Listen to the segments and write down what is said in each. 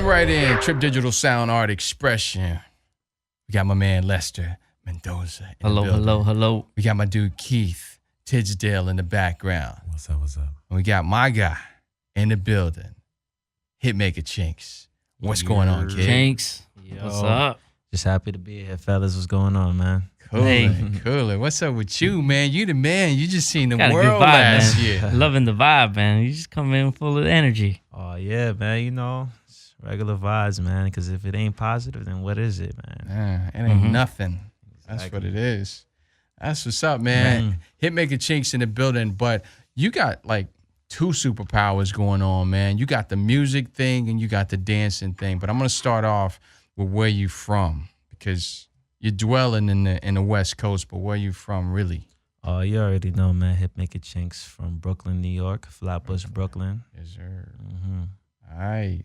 right in. Trip Digital Sound Art Expression. We got my man Lester Mendoza in the building. Hello. We got my dude Keith Tidsdale in the background. What's up? And we got my guy in the building, HitMakerChinx. What's going on, kid? Chinx. What's up? Just happy to be here, fellas. What's going on, man? Cooler. What's up with you, man? You the man. You just seen the Got a world good vibe, last man. year. Loving the vibe, man. You just come in full of energy. Oh, yeah, man. You know, it's regular vibes, man. Because if it ain't positive, then what is it, man? It ain't nothing. That's what it is. That's what's up, man. HitMakerChinx in the building. But you got like two superpowers going on, man. You got the music thing and you got the dancing thing. But I'm going to start off with where you from, because you're dwelling in the West Coast, but where you from, really? Oh, you already know, man. HitMakerChinx from Brooklyn, New York. Flatbush, Brooklyn. Yes, sir. Mm-hmm. All right.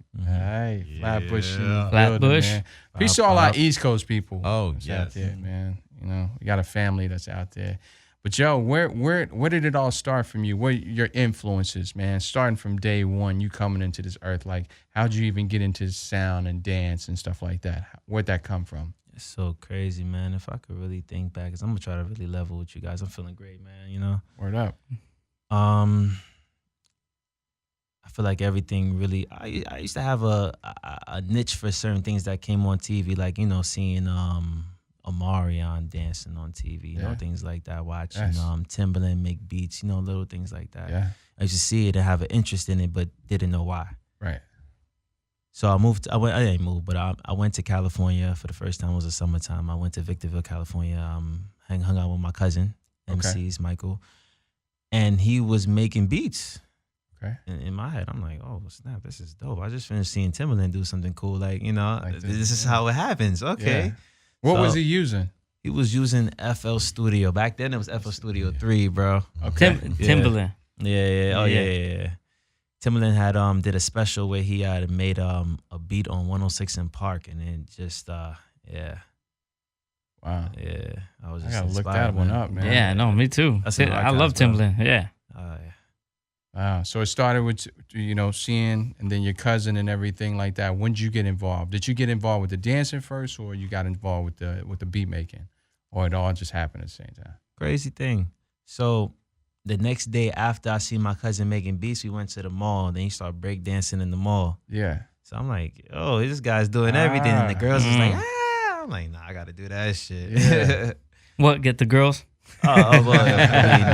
Flatbush. Yeah. Flatbush. Man. Peace to all our East Coast people. Oh, that's yes. out there, man. You know, we got a family that's out there. But yo, where did it all start from you? What your influences, man? Starting from day one, you coming into this earth, like how'd you even get into sound and dance and stuff like that? Where'd that come from? It's so crazy, man. If I could really think back, because I'm going to try to really level with you guys. I'm feeling great, man, you know? Word up. I feel like everything really, I used to have a niche for certain things that came on TV, like, you know, seeing Omarion dancing on TV, you know, things like that, watching Timbaland make beats, you know, little things like that. Yeah. I used to see it and have an interest in it, but didn't know why. Right. So I didn't move, but I went to California for the first time. It was the summertime. I went to Victorville, California, hung out with my cousin, MC's Michael, and he was making beats. Okay. In my head, I'm like, oh, snap, this is dope. I just finished seeing Timbaland do something cool. Like, you know, Like this is how it happens. Okay. Yeah. What was he using? He was using FL Studio. Back then, it was FL Studio 3, bro. Okay. Timbaland. Yeah. Oh, yeah. Timbaland had did a special where he had made a beat on 106 in Park, and then just, Wow. Yeah. I was I just gotta look inspired, that one up, man. Yeah, no, me too. That's I love Timbaland. Yeah. Yeah. Wow. So it started with, you know, seeing, and then your cousin and everything like that. When did you get involved? Did you get involved with the dancing first, or you got involved with the beat making, or it all just happened at the same time? Crazy thing. So the next day after I see my cousin making beats, we went to the mall. Then he started breakdancing in the mall. Yeah. So I'm like, oh, this guy's doing everything. And the girls was like, I'm like, nah, I got to do that shit. Yeah. What, get the girls? Well, I mean,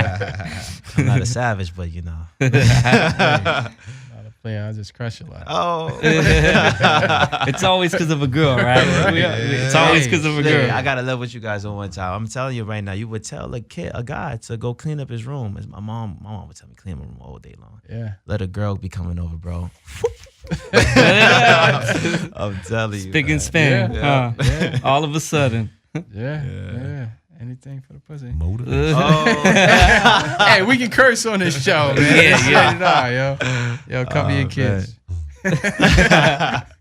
I'm not a savage, but you know. Not a player, I just crush it like. Oh. It's always because of a girl, right? It's always because of a girl. I got to love what you guys on one time. I'm telling you right now, you would tell a guy to go clean up his room. As my mom would tell me clean up my room all day long. Yeah. Let a girl be coming over, bro. I'm telling you. Spick and span. Yeah. All of a sudden. Yeah. Anything for the pussy. Motor. Hey, we can curse on this show, man. Yeah. Yo, cover your kids.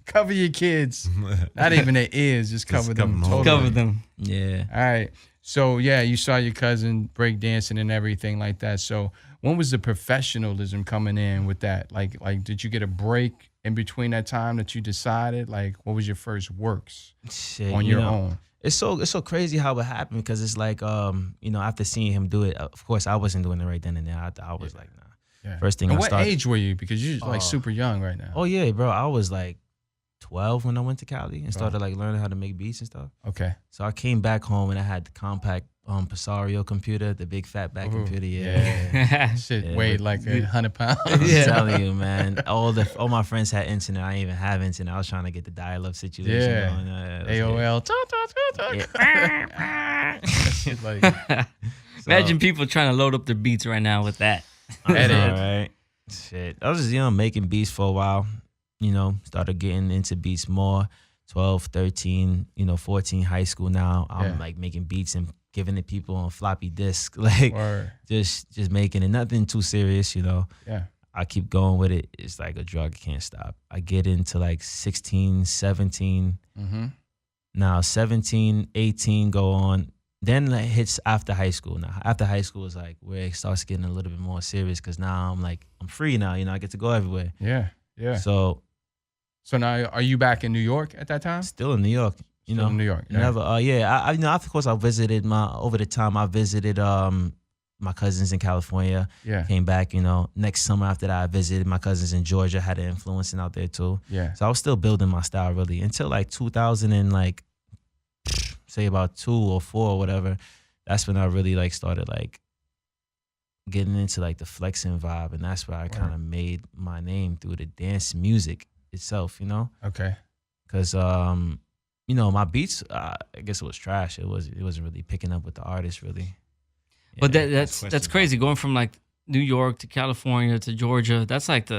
Cover your kids. Not even their ears, just cover them. Totally. Cover them. Yeah. All right. So, yeah, you saw your cousin break dancing and everything like that. So, when was the professionalism coming in with that? Like, did you get a break in between that time that you decided? Like, what was your first works on your own? It's so crazy how it happened, because it's like, you know, after seeing him do it, of course, I wasn't doing it right then and there. I was like, nah. Yeah. First thing and I what started. age were you? Because you're like super young right now. Oh, yeah, bro. I was like 12 when I went to Cali and started like learning how to make beats and stuff. Okay. So I came back home and I had the compact Passario computer, the big fat back computer. Yeah. Shit weighed like 100 pounds. I'm telling you, man. All my friends had internet. I didn't even have internet. I was trying to get the dial-up situation going. AOL. Shit like, Imagine people trying to load up their beats right now with that. Right? Shit. I was just, making beats for a while. You know, started getting into beats more. 12, 13, 14, high school now. I'm like making beats and giving it people on floppy disk. Like just making it. Nothing too serious, Yeah. I keep going with it. It's like a drug. I can't stop. I get into like 16, 17. Mm-hmm. Now 17, 18 go on. Then it hits after high school. Now after high school is like where it starts getting a little bit more serious, because now I'm free now. I get to go everywhere. Yeah. So So now, are you back in New York at that time? Still in New York. You Still know, in New York. Yeah. never. Yeah, I you know, of course, I visited over the time. I visited my cousins in California. Yeah. Came back. You know, next summer after that, I visited my cousins in Georgia. Had an influence out there too. Yeah. So I was still building my style really until like 2000 and like say about 2 or 4 or whatever. That's when I really like started like getting into like the flexing vibe, and that's where I kind of made my name through the dance music itself. You know. Okay. Because you know, my beats, I guess it was trash. It wasn't really picking up with the artists really. Yeah, But that's crazy going from like New York to California to Georgia. That's like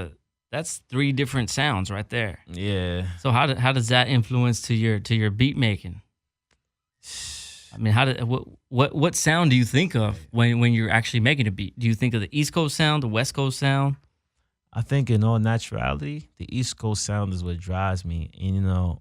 that's 3 different sounds right there. Yeah. So how does that influence to your beat making? I mean, what sound do you think of when you're actually making a beat? Do you think of the East Coast sound, the West Coast sound? I think in all naturality, the East Coast sound is what drives me. And, you know,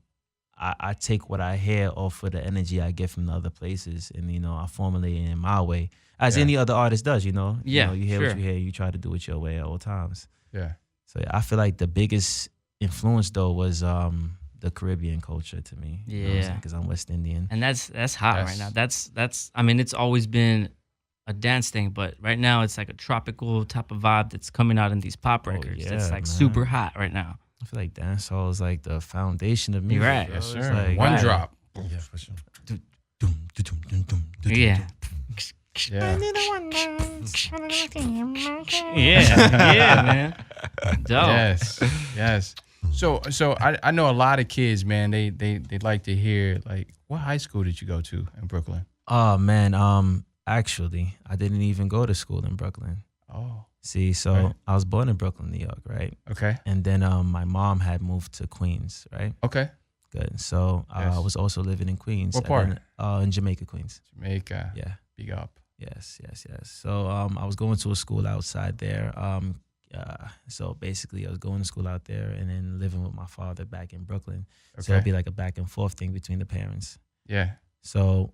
I take what I hear off of the energy I get from the other places, and, you know, I formulate it in my way, as any other artist does, you know. Yeah, you hear sure. what you hear, you try to do it your way at all times. Yeah. So yeah, I feel like the biggest influence, though, was the Caribbean culture to me. Yeah. Because I'm West Indian. And that's hot right now. That's I mean, it's always been a dance thing, but right now it's like a tropical type of vibe that's coming out in these pop records. yeah, It's like man. super hot right now. I feel like dancehall is like the foundation of music. You're right. bro. Yes, It's sir. like- One Right. drop. Yeah, for sure. Yeah. Yeah. Yeah, man. Dope. Yes. Yes. So I know a lot of kids, man. They like to hear, like, what high school did you go to in Brooklyn? Oh man, actually, I didn't even go to school in Brooklyn. Oh. See, so Right. I was born in Brooklyn, New York, right? Okay. And then my mom had moved to Queens, right? Okay. Good. So I Yes. was also living in Queens. What And part? then, in Jamaica, Queens. Jamaica. Yeah. Big up. Yes. So I was going to a school outside there. So basically, I was going to school out there and then living with my father back in Brooklyn. So it'd Okay. be like a back and forth thing between the parents. Yeah. So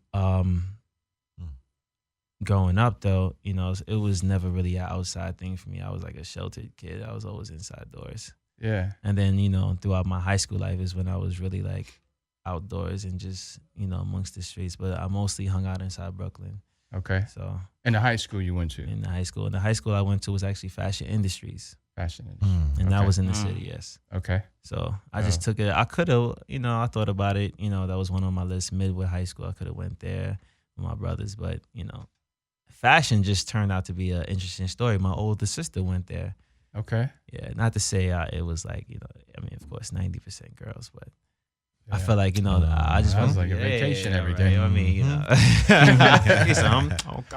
growing up, though, you know, it was never really an outside thing for me. I was like a sheltered kid. I was always inside doors. Yeah. And then, you know, throughout my high school life is when I was really like outdoors and just, you know, amongst the streets. But I mostly hung out inside Brooklyn. Okay. So And the high school you went to? in the high school I went to was actually Fashion Industries. Fashion industry. And that Okay. was in the city, yes. Okay. So I just took it. I could have, you know, I thought about it. You know, that was one on my list. Midwood High School, I could have went there with my brothers. But, you know, fashion just turned out to be an interesting story. My older sister went there. Okay. Yeah, not to say it was like, you know, I mean, of course, 90% girls, but I Yeah. felt like, you know, I just Sounds wanted- like a vacation every right. day. I mean, you know, so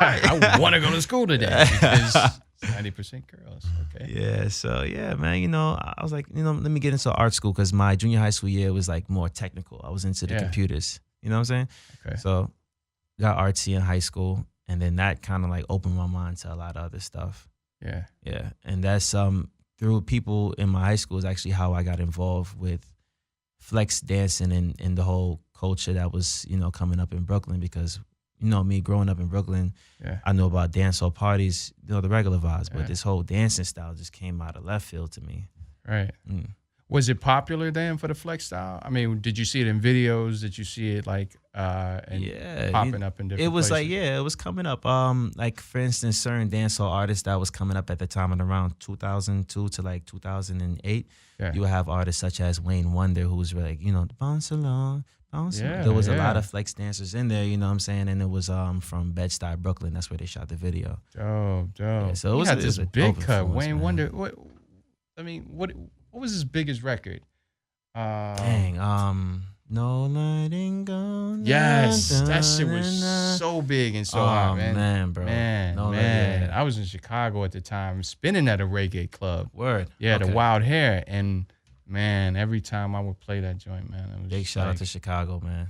I want to go to school today because 90% girls. Okay. yeah. So yeah, man, you know, I was like, you know, let me get into art school because my junior high school year was like more technical. I was into the Yeah. computers. You know what I'm saying? Okay. So got artsy in high school, and then that kind of like opened my mind to a lot of other stuff. Yeah. Yeah, and that's through people in my high school is actually how I got involved with flex dancing and the whole culture that was, you know, coming up in Brooklyn because, you know, me growing up in Brooklyn, Yeah. I know about dancehall parties, you know, the regular vibes, Yeah. but this whole dancing style just came out of left field to me. Right. Mm. Was it popular then for the flex style? I mean, did you see it in videos? Did you see it like and Yeah, popping up in different It was places? like, yeah, it was coming up. Like for instance, certain dancehall artists that was coming up at the time in around 2002 to like 2008. Yeah. You would have artists such as Wayne Wonder, who was like, you know, bounce along, bounce. Yeah, There was a yeah. lot of flex dancers in there, you know what I'm saying? And it was from Bed-Stuy, Brooklyn. That's where they shot the video. Dope. Yeah, so it He was- had it this was a big dope cut. influence, Wayne man. Wonder. What was his biggest record? Dang, no letting go. Yes, na, that shit na, was na. so big and so Oh, hot, man. man, bro. Man, No, man. yeah. I was in Chicago at the time, spinning at a reggae club. Word. Yeah, the Okay. Wild Hair, and man, every time I would play that joint, man, it was Big just shout out like, to Chicago, man.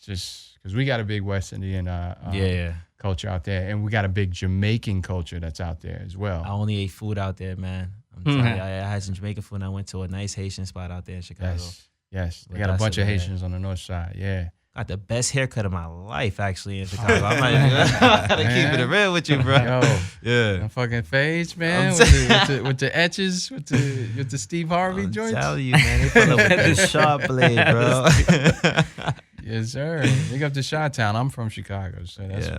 just because we got a big West Indian Yeah. culture out there, and we got a big Jamaican culture that's out there as well. I only ate food out there, man. I'm telling you, I had some Jamaican food and I went to a nice Haitian spot out there in Chicago. Yes, they But got a that's bunch it, of yeah. Haitians on the north side. Yeah, got the best haircut of my life actually in Chicago. I'm like, I gotta keep it real with you, bro. Yo, Yeah. the fucking fades, man, with the etches, with the Steve Harvey I'm joints. telling you, man, they pull up with the sharp blade, bro. Yes, sir. Big up to Chi-Town. I'm from Chicago, so that's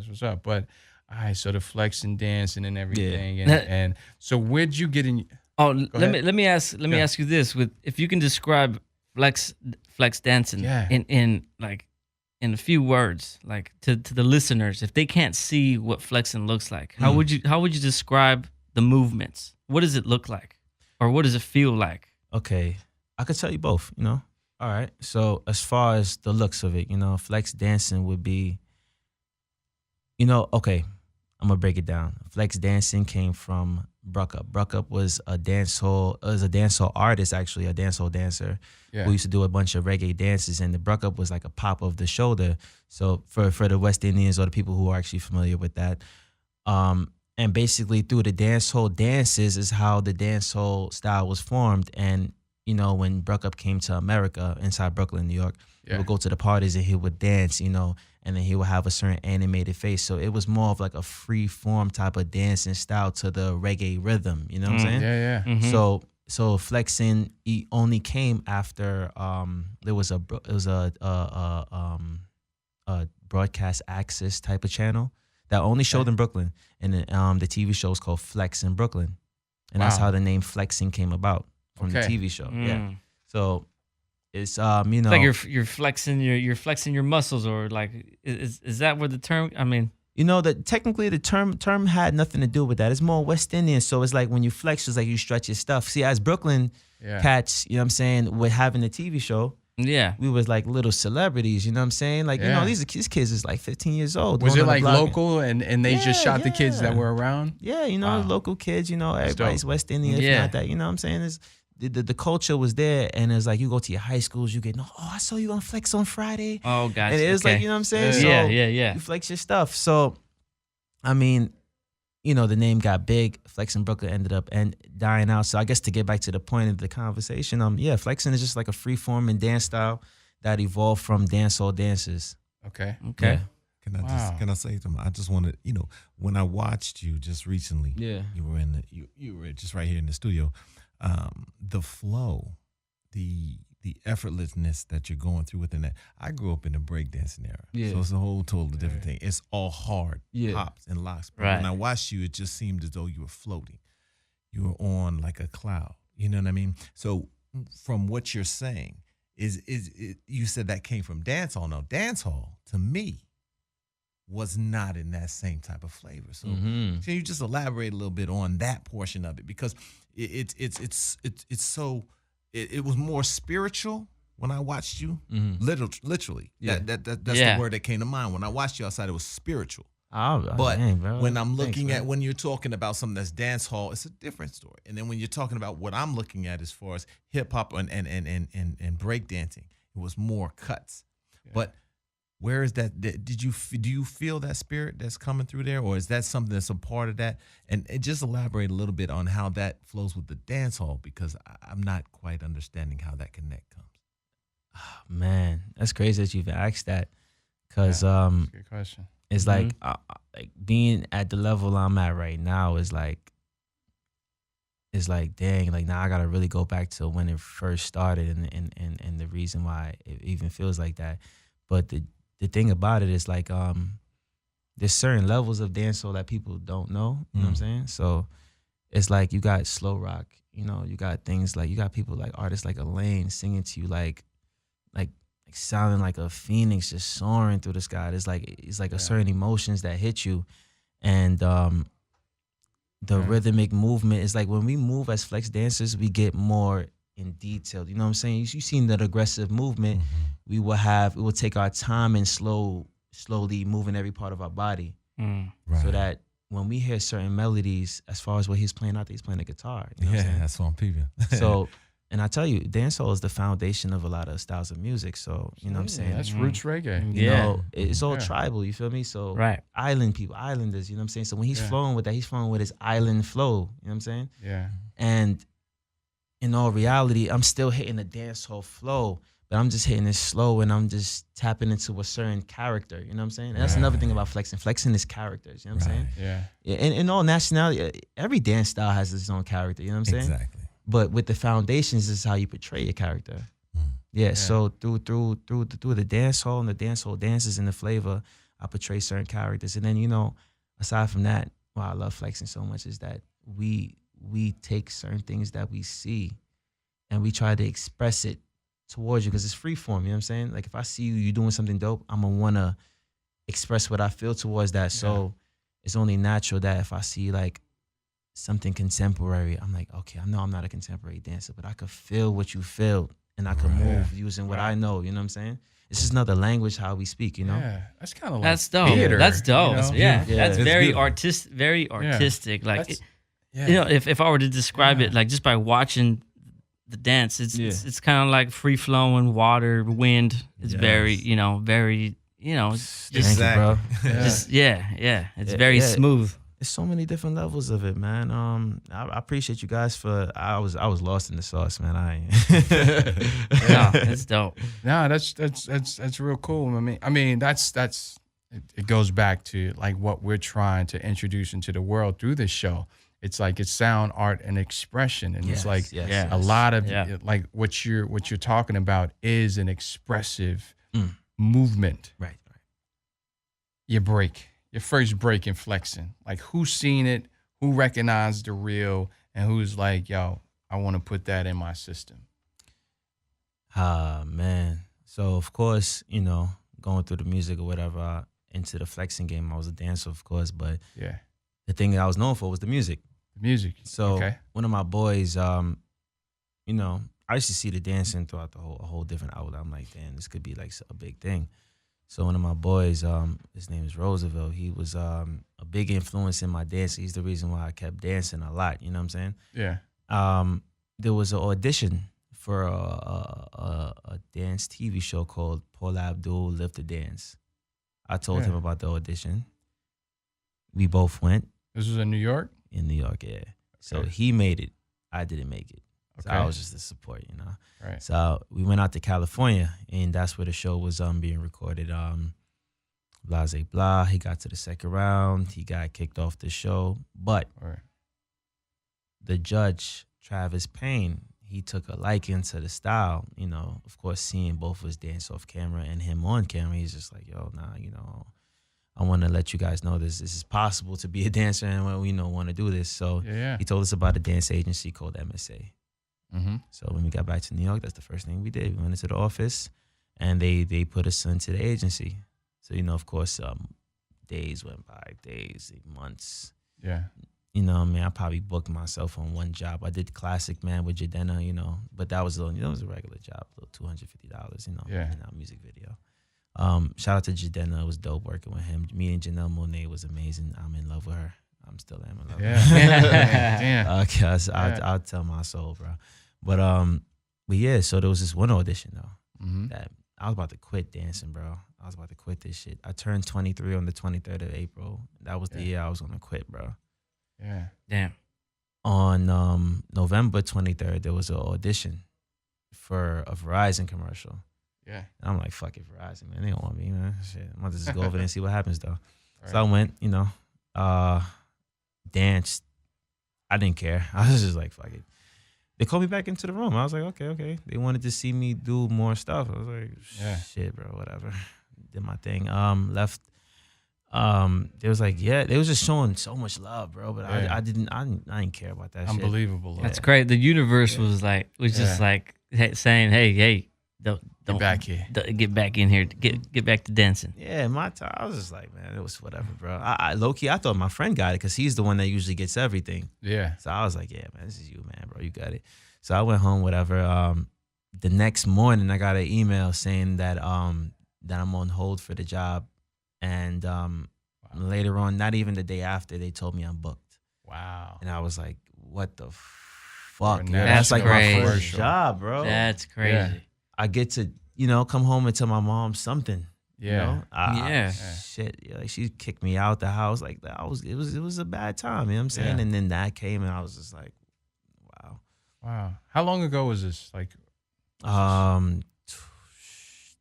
what's up. But all right, so the flexing, dancing, and everything, and so where'd you get in? Oh, let me ask you this: if you can describe flex dancing in a few words, like to the listeners, if they can't see what flexing looks like, how would you describe the movements? What does it look like, or what does it feel like? Okay, I could tell you both. All right. So as far as the looks of it, flex dancing would be, okay, I'm gonna break it down. Flex dancing came from Bruck Up. Bruck Up was a dancehall artist, actually, a dancehall dancer who used to do a bunch of reggae dances, and the Bruck Up was like a pop of the shoulder. So for the West Indians or the people who are actually familiar with that, and basically through the dancehall dances is how the dancehall style was formed. And when Bruck Up came to America, inside Brooklyn, New York, he would go to the parties and he would dance, and then he would have a certain animated face. So it was more of like a free form type of dancing style to the reggae rhythm. You know what I'm saying? Yeah. Mm-hmm. So flexing only came after there was a broadcast access type of channel that only showed in Brooklyn, and the TV show is called Flex in Brooklyn, and that's how the name flexing came about from the TV show. Yeah. So it's it's like you're flexing your muscles, or like is that where the term? I mean, that technically the term had nothing to do with that. It's more West Indian, so it's like when you flex, it's like you stretch your stuff. See, as Brooklyn cats, what I'm saying, with having the TV show, we was like little celebrities. You know what I'm saying? Like these kids is like 15 years old. Was it like local and they just shot the kids that were around? Yeah, local kids. Everybody's West Indian. If not that, you know what I'm saying? It's, the culture was there, and it's like you go to your high schools, you get I saw you on Flex on Friday. Oh, gotcha. And it's like, you know what I'm saying? Yeah. You flex your stuff. So, I mean, the name got big. Flex in Brooklyn ended up dying out. So I guess to get back to the point of the conversation, flexing is just like a free form and dance style that evolved from dancehall dances. Okay. Yeah. Can I say something? I just wanted, when I watched you just recently, you were you were just right here in the studio. The flow, the effortlessness that you're going through within that. I grew up in the breakdancing era, so it's a whole totally different thing. It's all hard hops and locks. But when I watched you, it just seemed as though you were floating. You were on like a cloud. You know what I mean? So from what you're saying, you said that came from dancehall. No, dancehall to me was not in that same type of flavor. So can you just elaborate a little bit on that portion of it? Because it's so it was more spiritual when I watched you. Literally. That's the word that came to mind. When I watched you outside, it was spiritual. But when I'm looking at when you're talking about something that's dance hall, it's a different story. And then when you're talking about what I'm looking at as far as hip hop and break dancing, it was more cuts. But where is that? Do you feel that spirit that's coming through there, or is that something that's a part of that? And just elaborate a little bit on how that flows with the dance hall, because I'm not quite understanding how that connect comes. Oh, man, that's crazy that you've asked that, because good question. It's like being at the level I'm at right now is like, it's like, dang, like now I gotta really go back to when it first started and the reason why it even feels like that. But the thing about it is like there's certain levels of dancehall that people don't know. You know what I'm saying? So it's like you got slow rock, you got things like, you got people like artists like Elaine singing to you like sounding like a phoenix just soaring through the sky. It's like a certain emotions that hit you. And the rhythmic movement is like when we move as flex dancers, we get more in detail. You know what I'm saying? You seen that aggressive movement. We will take our time and slowly moving every part of our body. So that when we hear certain melodies, as far as what he's playing out there, he's playing the guitar. You know what I'm saying? That's what I'm peeping. So, and I tell you, dancehall is the foundation of a lot of styles of music. So, you know what I'm saying? That's roots reggae. You know, it's all tribal, you feel me? So island people, islanders, you know what I'm saying? So when he's flowing with that, he's flowing with his island flow, you know what I'm saying? Yeah. And in all reality, I'm still hitting the dancehall flow, but I'm just hitting it slow and I'm just tapping into a certain character. You know what I'm saying? And that's another thing about flexing. Flexing is characters. You know what I'm saying? Yeah. And in all nationality, every dance style has its own character. You know what I'm saying? Exactly. But with the foundations is how you portray your character. Yeah. So through the dance hall and the dance hall dances and the flavor, I portray certain characters. And then, you know, aside from that, why I love flexing so much is that we take certain things that we see and we try to express it towards you because it's free form, you know what I'm saying? Like if I see you doing something dope, I'm gonna wanna express what I feel towards that. So it's only natural that if I see like something contemporary, I'm like, okay, I know I'm not a contemporary dancer, but I could feel what you feel and I could move using what I know, you know what I'm saying? It's just another language how we speak, you know? Yeah, that's kind of like that's dope. theater, That's dope. You know? Yeah, that's very beautiful. very artistic. Like, yeah. you know, if I were to describe it, like just by watching the dance, it's kind of like free flowing water, wind. It's very, you know, just, Exactly. bro. Just it's very smooth. There's so many different levels of it, man. I appreciate you guys for. I was lost in the sauce, man. No, it's dope. No, that's real cool. I mean, that's it goes back to like what we're trying to introduce into the world through this show. It's like it's sound, art, and expression, and it's like a lot of like what you're talking about is an expressive movement. Right. Your first break in flexing. Like who's seen it, who recognized the real, and who's like, yo, I want to put that in my system. Man. So of course, you know, going through the music or whatever, into the flexing game, I was a dancer, of course, but the thing that I was known for was the music. So one of my boys, you know, I used to see the dancing throughout a whole different outlet. I'm like, damn, this could be like a big thing. So one of my boys, his name is Roosevelt. He was a big influence in my dancing. He's the reason why I kept dancing a lot. You know what I'm saying? Yeah. There was an audition for a dance TV show called Paula Abdul Live to Dance. I told him about the audition. We both went. This was in New York? In New York, yeah. So he made it. I didn't make it. So I was just the support, you know. Right. So we went out to California, and that's where the show was being recorded. Blase blah. He got to the second round. He got kicked off the show. But the judge, Travis Payne, he took a liking to the style. You know, of course, seeing both of us dance off camera and him on camera, he's just like, yo, nah, you know, I want to let you guys know this is possible to be a dancer and we want to do this. So he told us about a dance agency called MSA. So when we got back to New York, that's the first thing we did. We went into the office and they put us into the agency. So, you know, of course, days went by, months. Yeah. You know, I mean, I probably booked myself on one job. I did Classic Man with Jadena, you know, but that was a little, you know, it was a regular job, a little $250, you know, in our music video. Shout out to Jadena. It was dope working with him. Me and Janelle Monáe was amazing. I'm in love with her. I'm still in love with her. Damn. Cause I'll tell my soul, bro. But yeah, so there was this one audition though that I was about to quit dancing, bro. I was about to quit this shit. I turned 23 on the 23rd of April. That was the year I was gonna quit, bro. Yeah. Damn. On November 23rd, there was an audition for a Verizon commercial. Yeah. And I'm like, fuck it, Verizon, man. They don't want me, man. Shit. I'm about to just go over there and see what happens, though. Right. So I went, you know, danced. I didn't care. I was just like, fuck it. They called me back into the room. I was like, okay. They wanted to see me do more stuff. I was like, shit, bro, whatever. Did my thing. Left. They was like, they was just showing so much love, bro. But I didn't care about that. Unbelievable. Shit. That's great. The universe was just like saying, hey, don't get back here. Get back in here. Get back to dancing. Yeah, my time. I was just like, man, it was whatever, bro. I low key, I thought my friend got it because he's the one that usually gets everything. Yeah. So I was like, yeah, man, this is you, man, bro. You got it. So I went home, whatever. The next morning, I got an email saying that I'm on hold for the job, and later on, not even the day after, they told me I'm booked. Wow. And I was like, what the fuck? That's like crazy. my first job, bro. That's crazy. Yeah. I get to, you know, come home and tell my mom something. Yeah. You know? Shit. Yeah, like she kicked me out the house. Like that. It was a bad time, you know what I'm saying? Yeah. And then that came and I was just like, wow. Wow. How long ago was this? Like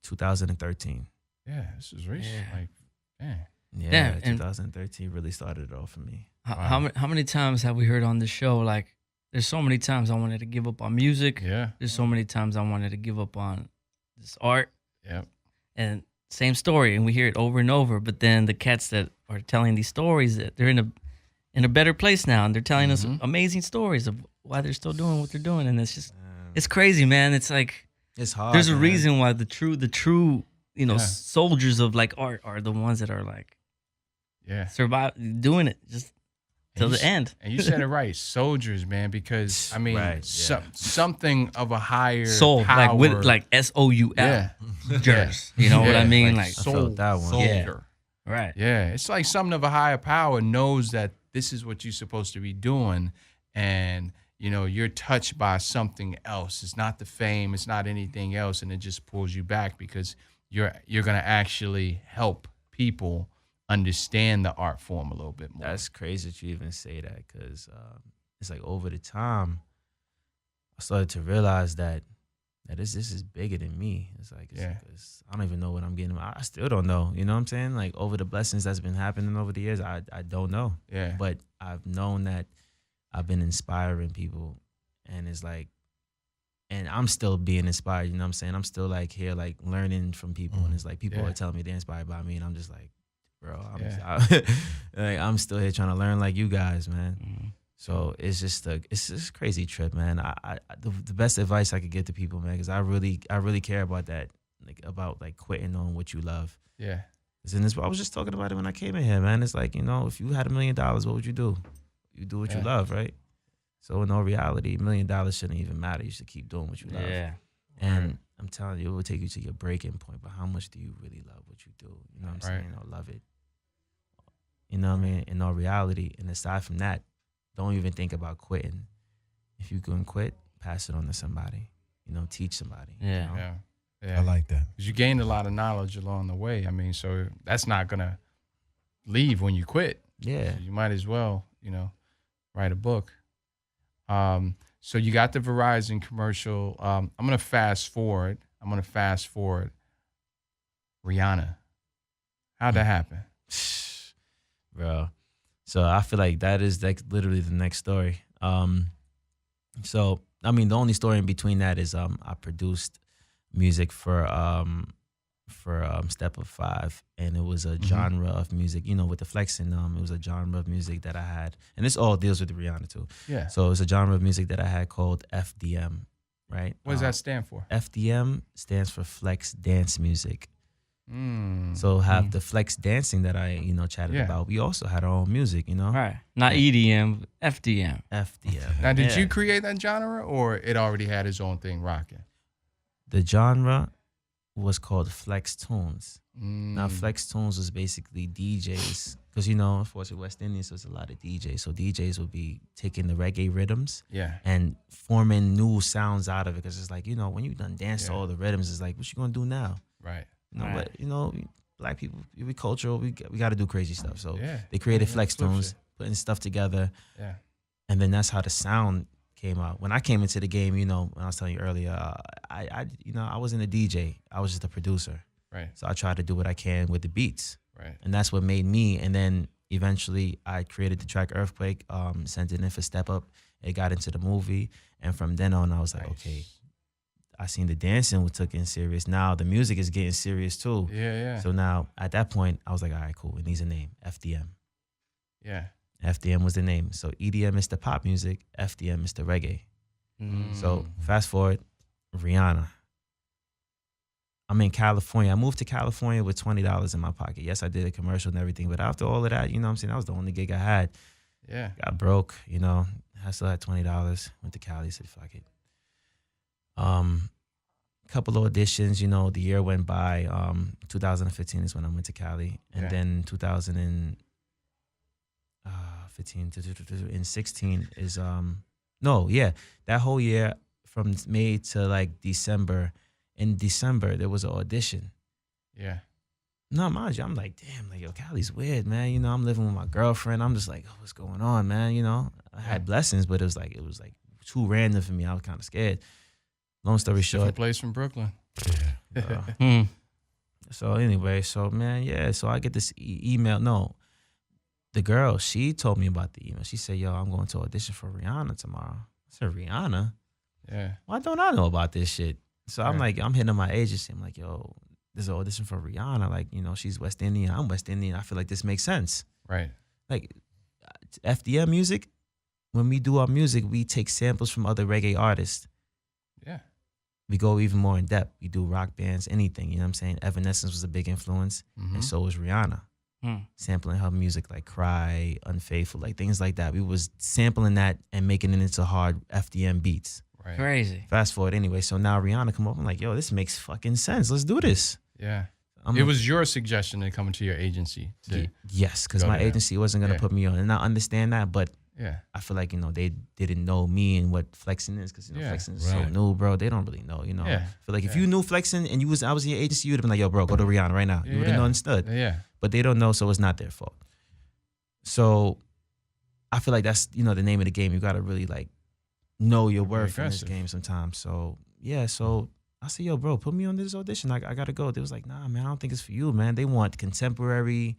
2013. Yeah, this is recent. Yeah. Like, man. Yeah, Damn, 2013 really started it all for me. How many times have we heard on the show, like, there's so many times I wanted to give up on music. Yeah. There's so many times I wanted to give up on this art. Yep. And same story, and we hear it over and over. But then the cats that are telling these stories, that they're in a better place now, and they're telling us amazing stories of why they're still doing what they're doing. And it's just, it's crazy, man. It's like, it's hard. There's a reason why the true, soldiers of like art are the ones that are like, survive doing it just till the end. And you said it right, soldiers, man, because I mean, something of a higher soul, power. like with like SOUL, you know what I mean, like I felt that one. Soldier. Right. Yeah, it's like something of a higher power knows that this is what you're supposed to be doing, and you're touched by something else. It's not the fame, it's not anything else, and it just pulls you back because you're gonna actually help people understand the art form a little bit more. That's crazy that you even say that, because it's like over the time I started to realize that this is bigger than me. It's like I don't even know what I'm getting. I still don't know. You know what I'm saying? Like over the blessings that's been happening over the years, I don't know. Yeah. But I've known that I've been inspiring people, and it's like, and I'm still being inspired. You know what I'm saying? I'm still like here, like learning from people, and it's like people are telling me they're inspired by me, and I'm just like, bro, I'm still here trying to learn like you guys, man. So it's just a crazy trip, man. The best advice I could give to people, man, because I really care about that, like about like quitting on what you love. Yeah. I was just talking about it when I came in here, man. It's like, if you had $1 million, what would you do? You do what you love, right? So in all reality, $1 million shouldn't even matter. You should keep doing what you love. Yeah. And I'm telling you, it will take you to your breaking point. But how much do you really love what you do? You know what I'm saying? Or love it. You know what I mean? In all reality, and aside from that, don't even think about quitting. If you can quit, pass it on to somebody. Teach somebody. Yeah. Yeah. I like that. Because you gained a lot of knowledge along the way. I mean, so that's not gonna leave when you quit. Yeah. So you might as well, write a book. So you got the Verizon commercial. I'm gonna fast forward. Rihanna. How'd that happen? Bro. So I feel like that is like literally the next story. So I mean, the only story in between that is I produced music for Step of Five, and it was a genre of music, with the flexing. It was a genre of music that I had, and this all deals with Rihanna too. Yeah. So it was a genre of music that I had called FDM, right? What does that stand for? FDM stands for Flex Dance Music. So have the flex dancing that I, chatted about. We also had our own music, Right. Not EDM, FDM. FDM. Now, did you create that genre, or it already had its own thing rocking? The genre was called Flex Tunes. Now, Flex Tunes was basically DJs, because, of course, in West Indies, there's a lot of DJs. So DJs would be taking the reggae rhythms and forming new sounds out of it, because it's like, when you done dance to all the rhythms, it's like, what you going to do now? Right. But black people, we cultural, we got to do crazy stuff. So they created Flex Tunes, putting stuff together. Yeah. And then that's how the sound came out. When I came into the game, when I was telling you earlier, I wasn't a DJ. I was just a producer. Right. So I tried to do what I can with the beats. Right. And that's what made me. And then eventually I created the track Earthquake, sent it in for Step Up. It got into the movie. And from then on, I was like, okay, I seen the dancing was taken serious. Now the music is getting serious too. Yeah. So now at that point, I was like, all right, cool. It needs a name, FDM. Yeah. FDM was the name. So EDM is the pop music, FDM is the reggae. So fast forward, Rihanna. I'm in California. I moved to California with $20 in my pocket. Yes, I did a commercial and everything, but after all of that, that was the only gig I had. Yeah. Got broke, I still had $20. Went to Cali, said fuck it. Couple of auditions, the year went by. 2015 is when I went to Cali, and then 2015 and 16 is that whole year from May to like December. In December there was an audition. Yeah. No, mind you, I'm like, damn, like, yo, Cali's weird, man. I'm living with my girlfriend. I'm just like, oh, what's going on, man? I had blessings, but it was like too random for me. I was kind of scared. Long story short, different place from Brooklyn. So anyway, so man, yeah. So I get this email. No, the girl, she told me about the email. She said, "Yo, I'm going to audition for Rihanna tomorrow." I said, "Rihanna? Yeah. Why don't I know about this shit?" So I'm like, I'm hitting up my agency. I'm like, "Yo, there's an audition for Rihanna. Like, you know, she's West Indian. I'm West Indian. I feel like this makes sense." Right. Like FDM music. When we do our music, we take samples from other reggae artists. Yeah. We go even more in depth. We do rock bands, anything. You know what I'm saying? Evanescence was a big influence, and so was Rihanna. Sampling her music like Cry, Unfaithful, like things like that. We was sampling that and making it into hard FDM beats. Right. Crazy. Fast forward anyway. So now Rihanna come up. I'm like, yo, this makes fucking sense. Let's do this. Yeah. It was your suggestion to come into your agency. Yes, because my agency wasn't going to put me on. And I understand that, but I feel like, you know, they didn't know me and what flexing is, because, you know, flexing is so new, bro. They don't really know, you know. I feel like if you knew flexing and I was in your agency, you would have been like, yo, bro, go to Rihanna right now. You would have understood. Yeah. But they don't know, so it's not their fault. So I feel like that's, you know, the name of the game. You got to really, like, know your worth in this game sometimes. So, yeah, so I said, yo, bro, put me on this audition. I got to go. They was like, nah, man, I don't think it's for you, man. They want contemporary.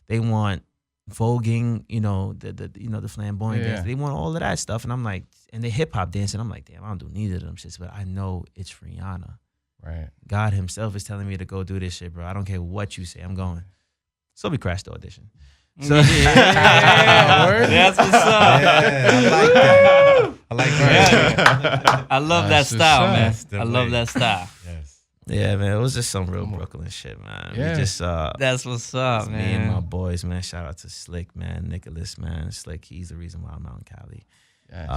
They want voguing, you know, the flamboyant dance. They want all of that stuff. And I'm like, and the hip hop dancing. I'm like, damn, I don't do neither of them shits, but I know it's Rihanna. Right. God himself is telling me to go do this shit, bro. I don't care what you say. I'm going. So we crashed the audition. So that's what's up. Yeah, I like that. I love that style, man. I love that style. Yes. Yeah, man. It was just some real Brooklyn shit, man. Yeah. We just That's what's up, man. Me and my boys, man. Shout out to Slick, man. Nicholas, man. Slick, he's the reason why I'm out in Cali. Yes.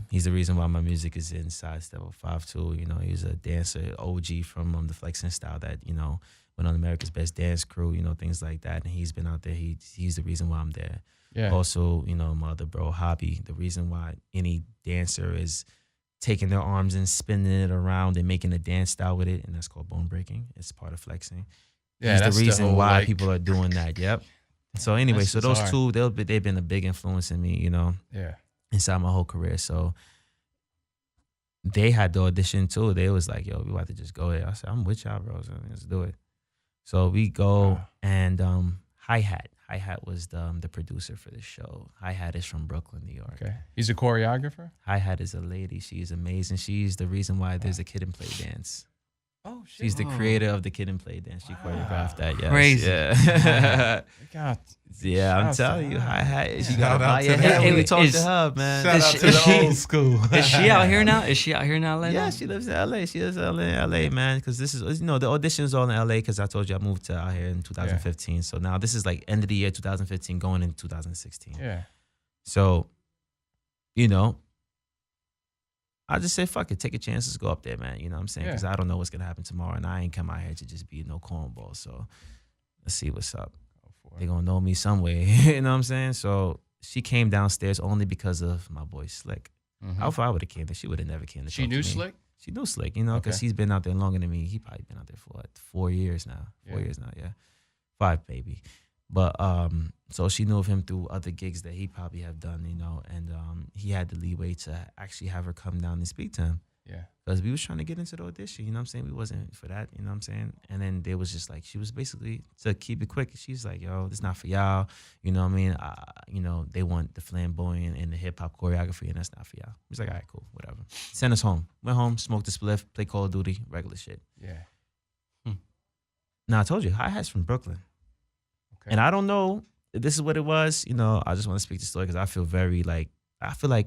He's the reason why my music is inside Step 5 too. You know, he's a dancer, OG from the flexing style that, you know, went on America's Best Dance Crew, you know, things like that. And he's been out there. He's the reason why I'm there. Yeah. Also, you know, my other bro, Hobby, the reason why any dancer is taking their arms and spinning it around and making a dance style with it, and that's called bone breaking. It's part of flexing. Yeah, He's the reason why people are doing that. Yep. So anyway, so those two, they've been a big influence in me, you know. Yeah. Inside my whole career. So they had the audition too. They was like, yo, we about to just go there. I said, I'm with y'all, bro. So let's do it. So we go and Hi-Hat. Hi-Hat was the producer for the show. Hi-Hat is from Brooklyn, New York. Okay. He's a choreographer? Hi-Hat is a lady. She's amazing. She's the reason why there's a Kid and Play dance. Oh, shit. She's the creator of the Kid and Play dance. She choreographed that. Yes. Crazy. Yeah. Yeah, I'm telling you, Hi-Hat. She Shout got out buy to your head her. when we talk to her, man. Shout out to the old school. Is she out here now? Is she out here in LA? Yeah, now? she lives in LA. She lives in LA, man. Because this is, you know, the audition is all in LA. Because I told you I moved out here in 2015. So now this is like end of the year 2015, going in 2016. Yeah. So, you know, I just say fuck it, take a chance, let's go up there, man. You know what I'm saying? Because I don't know what's gonna happen tomorrow, and I ain't come out here to just be no cornball. So let's see what's up. They gonna know me some way. You know what I'm saying? So she came downstairs only because of my boy Slick. How far I would have came there, she would have never came. She knew Slick? She knew Slick, you know, because he's been out there longer than me. He probably been out there for what, 4 years now. 4 years now, yeah. 5 maybe. But so she knew of him through other gigs that he probably have done, you know, and he had the leeway to actually have her come down and speak to him. Yeah. Because we was trying to get into the audition, you know what I'm saying? We wasn't for that, you know what I'm saying? And then there was just like, she was basically, to keep it quick, she's like, yo, this not for y'all. You know what I mean? You know, they want the flamboyant and the hip hop choreography, and that's not for y'all. We was like, all right, cool, whatever. Send us home. Went home, smoked a spliff, play Call of Duty, regular shit. Yeah. Now, I told you, Hi-Hat's from Brooklyn. Okay. And I don't know if this is what it was. You know, I just want to speak the story because I feel very like,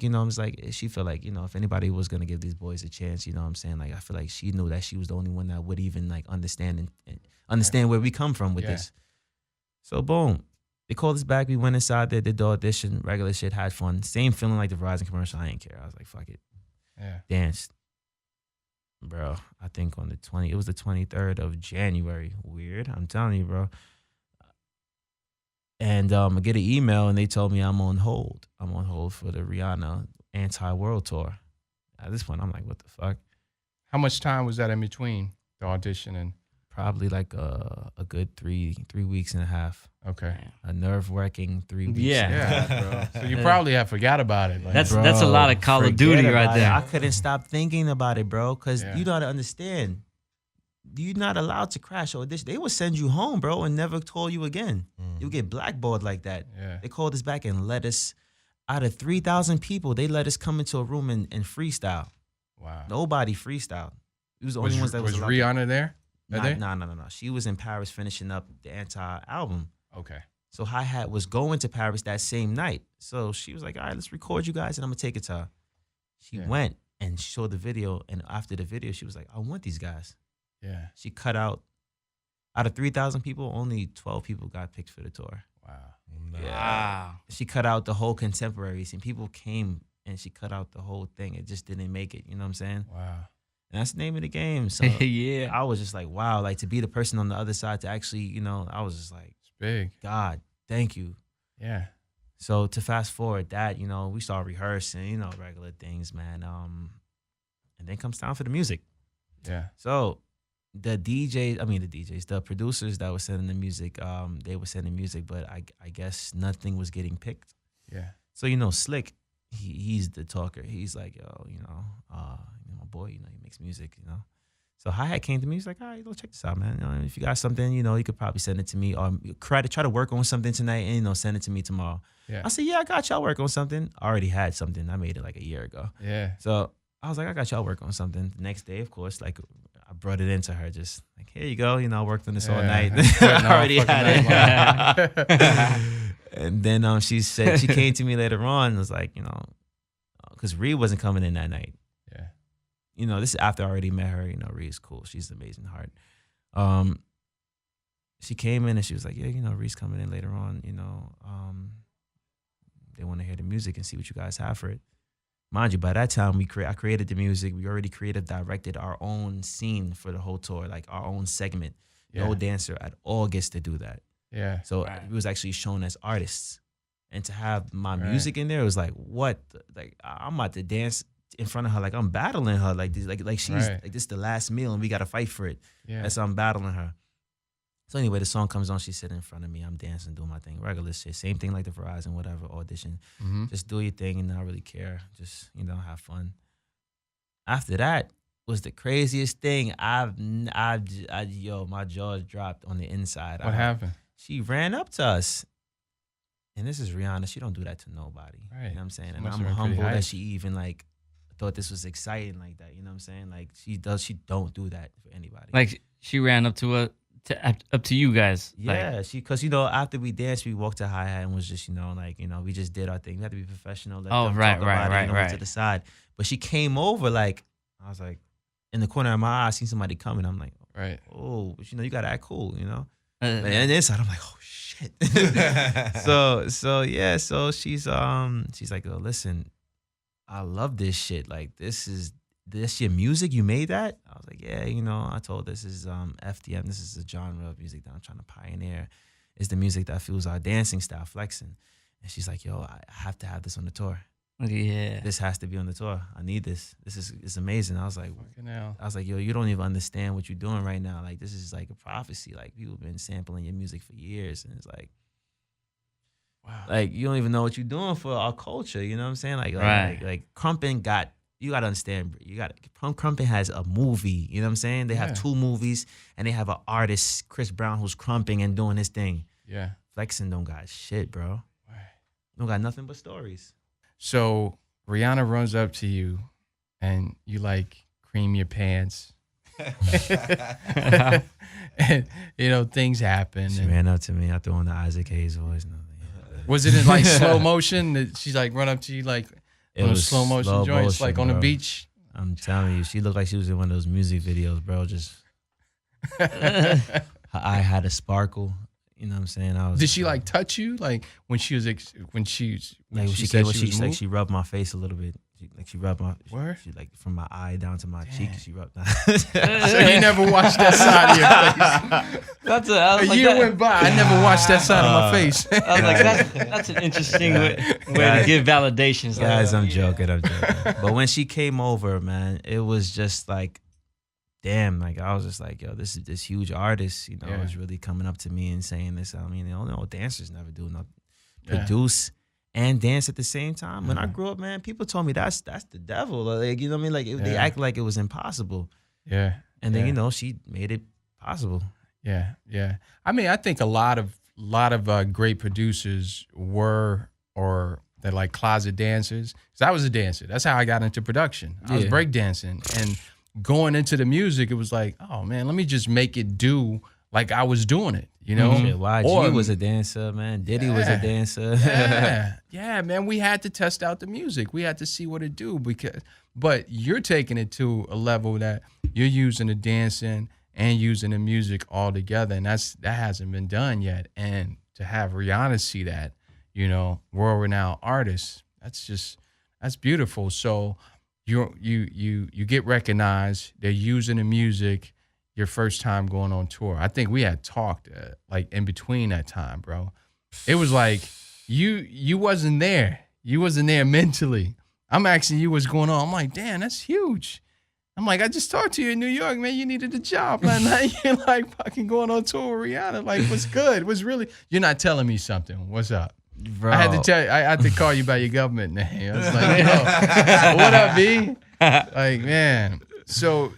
you know, it's like, she felt like, you know, if anybody was going to give these boys a chance, you know what I'm saying? Like, I feel like she knew that she was the only one that would even like understand and understand where we come from with this. So boom, they called us back. We went inside there, did the audition, regular shit, had fun. Same feeling like the Verizon commercial. I didn't care. I was like, fuck it. Yeah. Danced. Bro, I think on it was the 23rd of January. Weird. I'm telling you, bro. And I get an email and they told me I'm on hold. I'm on hold for the Rihanna Anti-World Tour. At this point, I'm like, what the fuck? How much time was that in between the audition and? Probably like a good three weeks and a half. Okay. A nerve-wracking 3 weeks. Yeah, bro. So you probably have forgot about it. Like, that's a lot of Call of Duty right there. I couldn't stop thinking about it, bro, because you got to understand. you're not allowed to crash audition. They would send you home, bro, and never call you again. You'll get blackballed like that. Yeah. They called us back and let us, out of 3,000 people, they let us come into a room and freestyle. Wow. Nobody freestyled. It was the only ones that was allowed. Rihanna there? No. She was in Paris finishing up the album. Okay. So Hi-Hat was going to Paris that same night. So she was like, all right, let's record you guys and I'm going to take it to her. She went and showed the video. And after the video, she was like, I want these guys. Yeah. She cut out of 3,000 people, only 12 people got picked for the tour. Wow. Yeah. Wow. She cut out the whole contemporaries and people came and she cut out the whole thing. It just didn't make it. You know what I'm saying? Wow. And that's the name of the game. So yeah. I was just like, wow, like to be the person on the other side to actually, you know, I was just like, it's big. God, thank you. Yeah. So to fast forward that, you know, we started rehearsing, you know, regular things, man. And then comes time for the music. Yeah. So the producers that were sending the music, they were sending music, but I guess nothing was getting picked. Yeah. So, you know, Slick, he's the talker. He's like, yo, you know, my boy, you know, he makes music, you know. So Hi-Hat came to me. He's like, all right, go check this out, man. You know, if you got something, you know, you could probably send it to me or try to work on something tonight and, you know, send it to me tomorrow. Yeah. I said, yeah, I got y'all work on something. I already had something. I made it like a year ago. Yeah. So I was like, I got y'all work on something. The next day, of course, like I brought it into her, just like, here you go. You know, I worked on this all night. I already had it. And then she came to me later on and was like, you know, because Ree wasn't coming in that night. Yeah. You know, this is after I already met her. You know, Ree's cool. She's an amazing heart. She came in and she was like, yeah, you know, Ree's coming in later on. You know, they want to hear the music and see what you guys have for it. Mind you, by that time, I created the music. We already creative directed our own scene for the whole tour, like our own segment. Yeah. No dancer at all gets to do that. Yeah. So it was actually shown as artists. And to have my music in there, it was like, what? Like, I'm about to dance in front of her, like I'm battling her, like this, like she's like this is the last meal and we got to fight for it. Yeah. That's how I'm battling her. So anyway, the song comes on, she's sitting in front of me, I'm dancing, doing my thing, regular shit, same thing like the Verizon, whatever, audition. Mm-hmm. Just do your thing and not really care. Just, you know, have fun. After that was the craziest thing. Yo, my jaws dropped on the inside. What happened? She ran up to us. And this is Rihanna. She don't do that to nobody. Right. You know what I'm saying? And I'm humble that she even like thought this was exciting like that. You know what I'm saying? Like she don't do that for anybody. Like she ran up to you guys. Yeah, like, because you know after we danced, we walked to Hi-Hat and was just we just did our thing. We had to be professional. Right. To the side. But she came over like I was like in the corner of my eye, I seen somebody coming. I'm like, right. Oh, but you gotta act cool, you know. And inside, I'm like, oh shit. So she's like, oh, listen, I love this shit. Like this your music? You made that? I was like, yeah, you know, I told this is FDM. This is a genre of music that I'm trying to pioneer. It's the music that fuels our dancing style, flexing. And she's like, yo, I have to have this on the tour. Yeah. This has to be on the tour. I need this. It's amazing. I was like, yo, you don't even understand what you're doing right now. Like, this is like a prophecy. Like, people have been sampling your music for years. And it's like, wow. Like, you don't even know what you're doing for our culture. You know what I'm saying? Like Crumpin you got to understand, Crumpin has a movie. You know what I'm saying? They have 2 movies and they have an artist, Chris Brown, who's crumping and doing his thing. Yeah. Flexing don't got shit, bro. Right. Don't got nothing but stories. So Rihanna runs up to you and you like cream your pants. And, you know, things happen. She ran up to me. I threw on the Isaac Hayes voice. Was it in like slow motion? She's like run up to you like on a slow motion joints, like on the beach? I'm telling you, she looked like she was in one of those music videos, bro. Just her eye had a sparkle. You know what I'm saying? Did she like touch you? Like when she rubbed my face a little bit. She rubbed my She like from my eye down to my cheek. She rubbed that. So you never watched that side of your face. A year went by. I never watched that side of my face. I was like, that's an interesting way to give validations. Guys, I'm joking. But when she came over, man, it was just like, damn, like I was just like, yo, this huge artist, you know, is really coming up to me and saying this. I mean, dancers never do nothing. Produce and dance at the same time. When I grew up, man, people told me that's the devil. Like, you know what I mean? Like they act like it was impossible. Yeah. And then, you know, she made it possible. Yeah. Yeah. I mean, I think a lot of great producers were, or they're like closet dancers. Because I was a dancer. That's how I got into production. I was breakdancing. And going into the music, it was like, oh, man, let me just make it do like I was doing it, you know? YG was a dancer, man. Diddy was a dancer. Yeah, man. We had to test out the music. We had to see what it do. But you're taking it to a level that you're using the dancing and using the music all together, and that hasn't been done yet. And to have Rihanna see that, you know, world-renowned artist, that's beautiful. So you get recognized. They're using the music. Your first time going on tour. I think we had talked like in between that time, bro. It was like you wasn't there. You wasn't there mentally. I'm asking you what's going on. I'm like, damn, that's huge. I'm like, I just talked to you in New York, man. You needed a job, man. Now you're like fucking going on tour with Rihanna. Like, what's good? What's really? You're not telling me something. What's up? Bro. I had to tell you. I had to call you by your government name. I was like, yo, what up, B? Like, man. So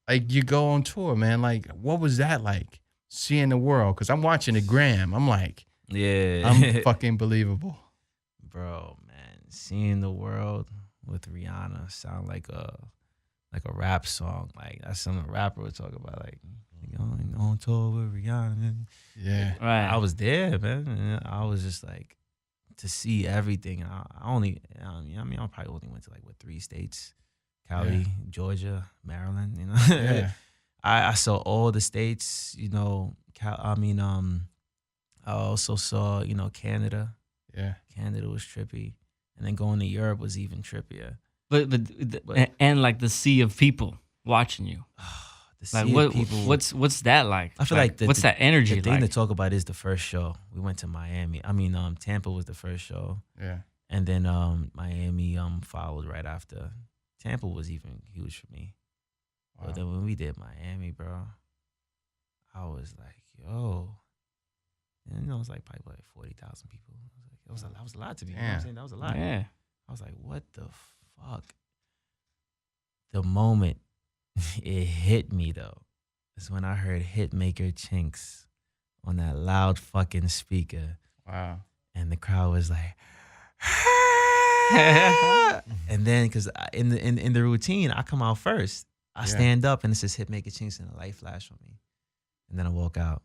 like you go on tour, man. Like, what was that like? Seeing the world? Because I'm watching the gram. I'm like, I'm fucking believable, bro, man. Seeing the world with Rihanna sound like a rap song. Like that's something a rapper would talk about. Like going on tour with Rihanna. Yeah, right. I was there, man. And I was just like to see everything. I probably only went to like 3 states: Cali, Georgia, Maryland. You know, yeah. I saw all the states. You know, I also saw Canada. Yeah, Canada was trippy, and then going to Europe was even trippier. But and like the sea of people watching you. Like what's that like? I feel like what's that energy the thing like? to talk about is the first show. We went to Miami. Tampa was the first show. Yeah. And then Miami followed right after. Tampa was even huge for me. Wow. But then when we did Miami, bro, I was like, yo. And it was like probably like 40,000 people. That was a lot to me. You know what I'm saying? That was a lot. Yeah. I was like, what the fuck? The moment it hit me, though, is when I heard HitMakerChinx on that loud fucking speaker. Wow. And the crowd was like, and then, because in the routine, I come out first. I stand up, and it says HitMakerChinx, and a light flash on me. And then I walk out.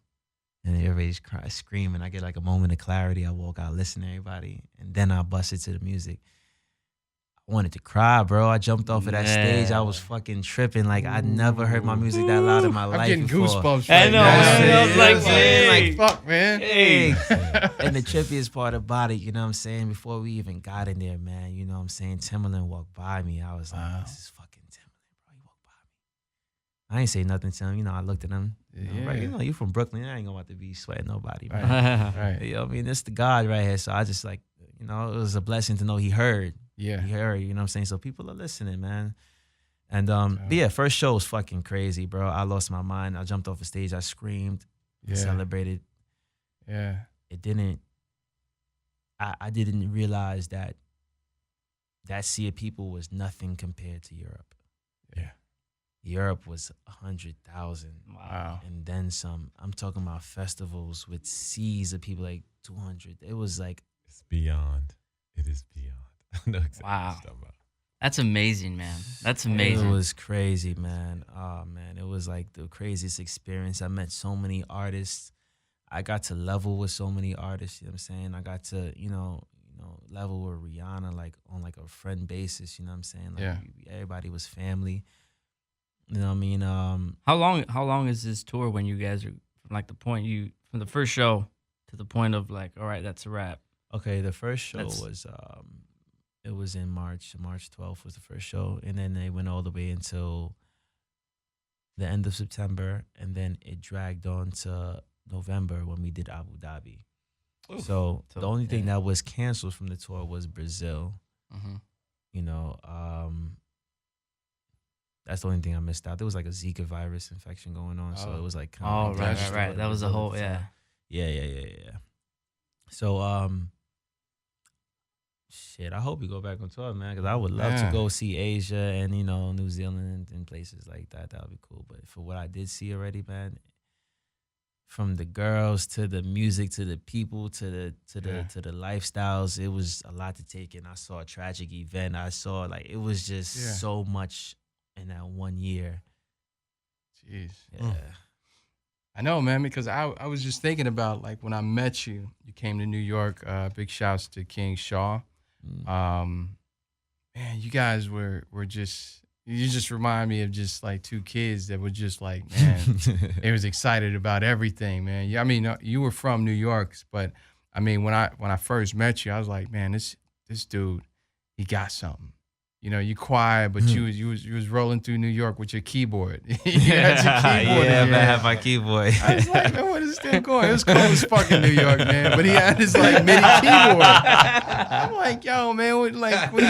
And everybody's screaming. I get like a moment of clarity. I walk out, listen to everybody, and then I bust into the music. I wanted to cry, bro. I jumped off of that stage. I was fucking tripping. Like I never heard my music that loud in my life. I'm getting before. goosebumps. I know. I was like, hey, like, fuck, man. Hey. And the trippiest part about it, you know what I'm saying? Before we even got in there, man, you know what I'm saying? Timberland walked by me. I was like, this is fucking Timberland, bro. He walked by me. I ain't say nothing to him. You know, I looked at him. Right, you from Brooklyn. I ain't gonna want to be sweating nobody, man. Right. You know what I mean? It's the God right here. So I just like, it was a blessing to know he heard. Yeah. He heard, you know what I'm saying? So people are listening, man. And but yeah, first show was fucking crazy, bro. I lost my mind. I jumped off the stage. I screamed. Celebrated. Yeah. It didn't. I didn't realize that sea of people was nothing compared to Europe. Yeah. Europe was 100,000. Wow. And then some. I'm talking about festivals with seas of people, like 200. It was like. It's beyond. It is beyond. I know exactly wow. what you're talking about. That's amazing, man. That's amazing. It was crazy, man. Oh, man. It was like the craziest experience. I met so many artists. I got to level with so many artists, you know what I'm saying? I got to, level with Rihanna, like on like a friend basis, you know what I'm saying? Like everybody was family. You know what I mean? How long is this tour when you guys are from like the point from the first show to the point of like, all right, that's a wrap? Okay, the first show was it was in March. March 12th was the first show, and then they went all the way until the end of September, and then it dragged on to November when we did Abu Dhabi. Oof. So the only thing that was canceled from the tour was Brazil. Mm-hmm. That's the only thing I missed out. There was like a Zika virus infection going on, so it was like right. That was a whole Yeah. So Shit, I hope we go back on tour, man, because I would love to go see Asia and, you know, New Zealand and places like that. That would be cool. But for what I did see already, man, from the girls to the music to the people to the lifestyles, it was a lot to take in. I saw a tragic event. I saw, like, it was just so much in that 1 year. Jeez. Yeah. I know, man, because I was just thinking about, like, when I met you, you came to New York. Big shouts to King Shaw. Man, you guys were just, you just remind me of just like two kids that were just like, man, they was excited about everything, man. Yeah, I mean, you were from New York, but I mean, when I first met you, I was like, man, this dude, he got something. You know, you quiet, but you was rolling through New York with your keyboard. You had your keyboard. Yeah, man, I have my keyboard. I was like, man, what is still going? It was cold as fuck in New York, man. But he had his like MIDI keyboard. I'm like, yo, man, what you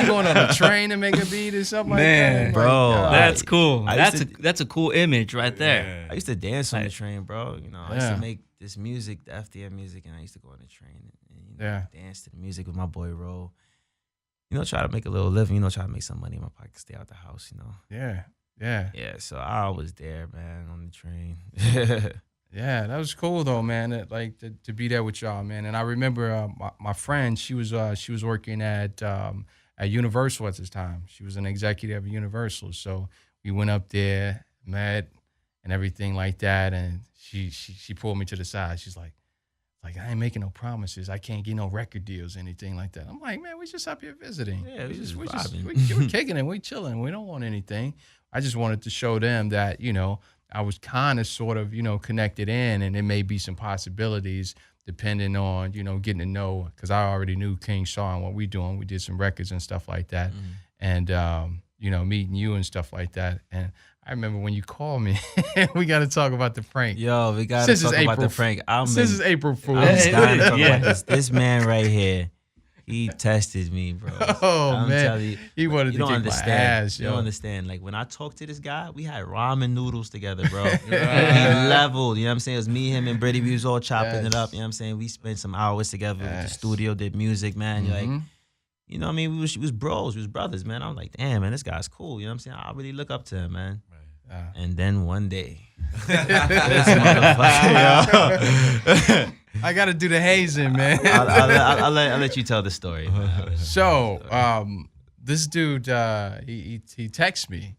going on a train to make a beat or something like that? Bro, like, that's cool. That's a cool image right there. Yeah. I used to dance on the train, bro. You know, I used to make this music, the FDM music, and I used to go on the train and dance to the music with my boy Ro. You know, try to make a little living, you know, try to make some money in my pocket, stay out the house, you know. Yeah. So I was there, man, on the train. Yeah, that was cool though, man. To be there with y'all, man. And I remember my friend, she was working at Universal at this time. She was an executive at Universal, so we went up there, met, and everything like that. And she pulled me to the side. She's like, I ain't making no promises. I can't get no record deals, anything like that. I'm like, man, we just up here visiting. Yeah, we're kicking it. We chilling. We don't want anything. I just wanted to show them that, you know, I was kind of sort of, you know, connected in, and there may be some possibilities depending on, you know, getting to know, because I already knew King Shaw and what we doing. We did some records and stuff like that. And, you know, meeting you and stuff like that. And I remember when you called me, we got to talk about the prank. Yo, we got to talk about the prank. This is April Fool's. I'm dying to talk about this. This man right here, he tested me, bro. Oh, man. He wanted to kick my ass, yo. You don't understand. Like, when I talked to this guy, we had ramen noodles together, bro. He leveled, you know what I'm saying? It was me, him, and Brady. We was all chopping it up, you know what I'm saying? We spent some hours together with the studio, did music, man. You're like, you know what I mean? We was bros, we was brothers, man. I'm like, damn, man, this guy's cool. You know what I'm saying? I really look up to him, man. And then one day, this motherfucker, I got to do the hazing, man. I'll let you tell the story. Man. So, this dude, he texts me.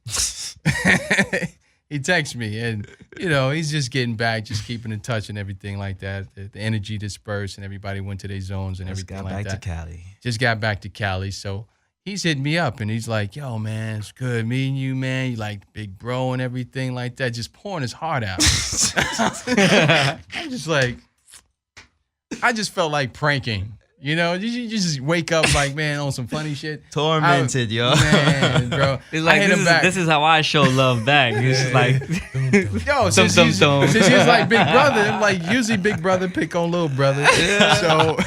He texts me, and, you know, he's just getting back, just keeping in touch and everything like that. The energy dispersed, and everybody went to their zones and everything like that. Just got back to Cali. Just got back to Cali, so he's hitting me up, and he's like, yo, man, it's good meeting you, man. You like big bro and everything like that, just pouring his heart out. I'm just like, I just felt like pranking. You know, you just wake up like, man, on some funny shit. Tormented, yo. Man, bro. It's like, this is how I show love back. It's just like, yo, since he's like big brother, I'm like, usually big brother pick on little brother. Yeah. So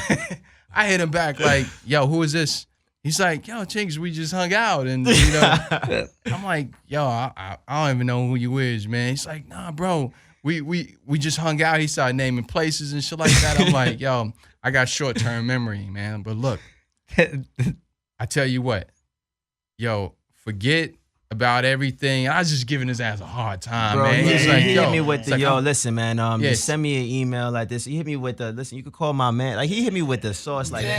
I hit him back like, yo, who is this? He's like, yo, Chinx, we just hung out. And, you know, I'm like, yo, I don't even know who you is, man. He's like, nah, bro, we just hung out. He started naming places and shit like that. I'm like, yo, I got short-term memory, man. But look, I tell you what, yo, forget about everything. I was just giving his ass a hard time, bro, man. He hit me with the, listen, man, just send me an email like this. He hit me with the, listen, you could call my man. Like, he hit me with the sauce, like, he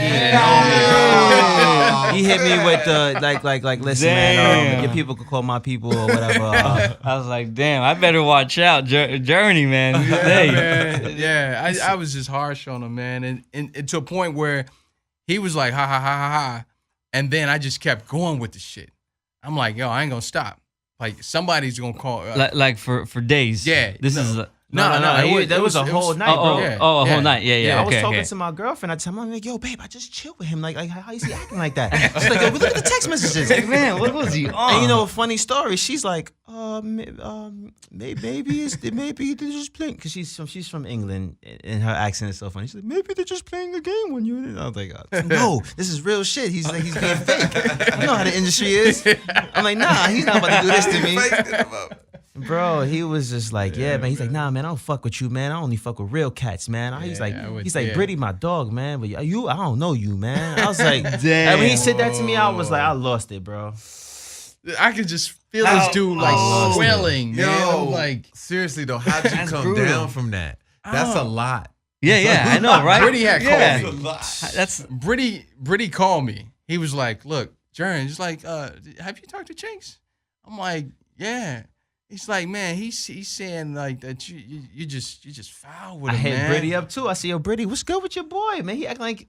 hit me with the, like, listen, man, your people could call my people or whatever. I was like, damn, I better watch out, Journey, man. I was just harsh on him, man. And to a point where he was like, ha, ha, ha, ha, ha. And then I just kept going with the shit. I'm like, yo, I ain't gonna stop. Like, somebody's gonna call. Like for days. Yeah. This is. No. That was a whole night, bro. A whole night. Yeah. I was talking to my girlfriend. I tell her, I'm like, yo, babe, I just chill with him. Like how is he acting like that? She's like, yo, look at the text messages. Like, man, what was he on? And you know, a funny story. She's like, maybe they're just playing, because she's from England, and her accent is so funny. She's like, maybe they're just playing a game on you. And I was like, no, this is real shit. He's being fake. You know how the industry is. I'm like, nah, he's not about to do this to me. Bro, he was just like, yeah, man. He's like, nah, man, I don't fuck with you, man. I only fuck with real cats, man. He's like, Britty, my dog, man. But you, I don't know you, man. I was like, damn. And when he said that to me, I was like, I lost it, bro. I could just feel this dude like swelling, man. Yo, like, seriously though, how'd you come down from that? That's a lot. Yeah, I know, right? Britty had called me. That's Britty called me. He was like, look, Jern, he's like, have you talked to Chinx? I'm like, yeah. He's like, man, he's saying like that you just foul with him, man. I hit Britty up too. I said, yo, Britty, what's good with your boy, man? He act like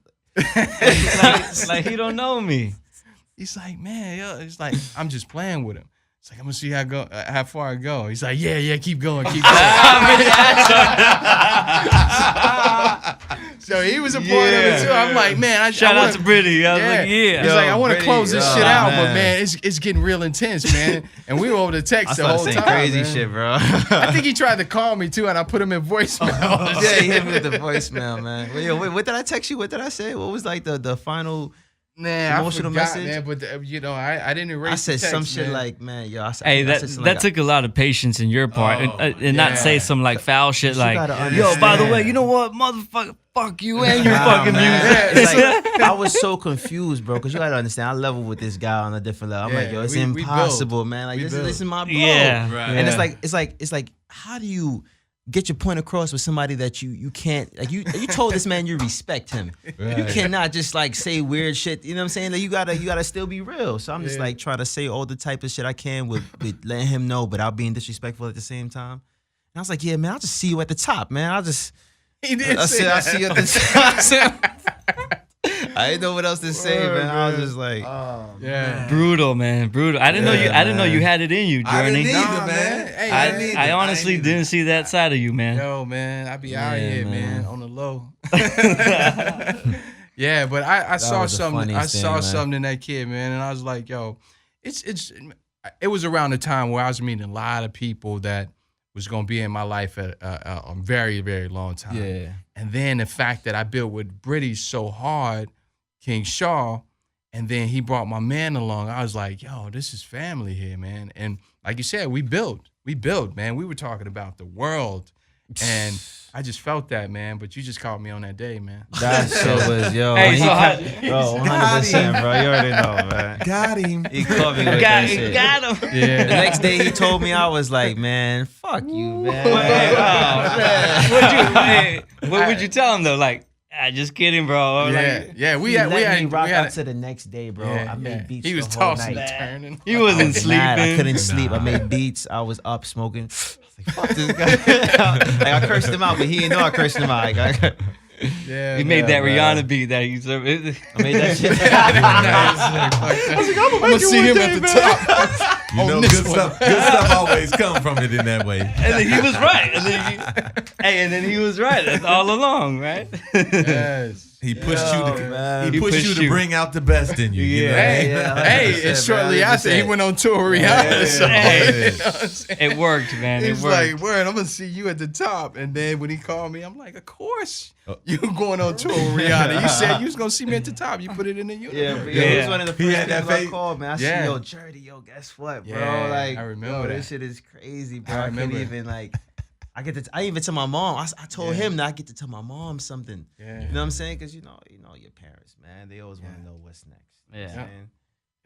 like he don't know me. He's like, man, yo, it's like I'm just playing with him. It's like I'm gonna see how far I go. He's like, yeah, keep going. So he was a part of it too. I'm like, man, shout out to Britty. I was like, yeah. He's like, I want to close this shit out, but man, it's getting real intense, man. And we were over the text the whole time. Crazy man. shit, bro. I think he tried to call me too, and I put him in voicemail. Yeah, he hit me with the voicemail, man. Wait, what did I text you? What did I say? What was like the final? Nah, emotional I forgot, message, man. But I didn't erase. I said the text, some shit man. like, man, yo. That took a lot of patience in your part, and not say some like foul shit like, yo, by the way, you know what, motherfucker, fuck you and your fucking music. Like, I was so confused, bro, because you gotta understand, I level with this guy on a different level. I'm like, yo, it's impossible, man. Like this is my bro. Yeah, right. And it's like, how do you get your point across with somebody that you can't, like you told this man you respect him. Right. You cannot just like say weird shit, you know what I'm saying? Like you gotta still be real. So I'm just like trying to say all the type of shit I can with letting him know, but without being disrespectful at the same time. And I was like, yeah, man, I'll just see you at the top, man. I'll see you at the top. I didn't know what else to say, man. I was just like, brutal, man, brutal. I didn't know you had it in you, Journey. I didn't either, man. Hey, I honestly didn't see that side of you, man. Yo, man, I be out here, man, on the low. Yeah, but I saw something. I saw something in that kid, man, and I was like, yo, it was around the time where I was meeting a lot of people that was gonna be in my life at a very, very long time. yeah. And then the fact that I built with Britty so hard, King Shaw, and then he brought my man along, I was like, yo, this is family here, man. And like you said, we built, man. We were talking about the world. And I just felt that, man. But you just called me on that day, man. That shit was, yo. Hey, bro, 100%, bro. You already know, man. Got him. He caught me with that shit. Got him. Yeah. The next day he told me, I was like, man, fuck you, man. What would you tell him though? Like, just kidding, bro. We Let had me rock had out to the next day, bro. Yeah, I made beats. He was the whole tossing night. and turning. He wasn't I was mad. I sleeping. couldn't sleep. I made beats. I was up smoking. I was like, fuck this guy. Like, I cursed him out, but he didn't know I cursed him out. Like, He made that Rihanna beat that he served. I made that shit. I'm gonna see him at the top. You know, good stuff always come from it in that way. And then he was right. And then he was right. That's all along, right? Yes. He pushed you to man. he pushed you to bring out the best in you. You know? Hey, and shortly after he went on tour with Rihanna. So, you know what I'm saying? It worked, man. He's It worked. like, word, I'm gonna see you at the top. And then when he called me, I'm like, of course you going on tour with Rihanna. You said you was gonna see me at the top. You put it in the universe. He was one of the He first had that people I fake- called, man. I Yeah. see, yo, Jerdy, yo, guess what, bro? Yeah, Like, I remember that. this shit is crazy, bro. I I can't remember. even, like, I even tell my mom. I told him that I get to tell my mom something. Yeah. You know what I'm saying? Because, you know your parents, man. They always want to know what's next. You know what I'm saying?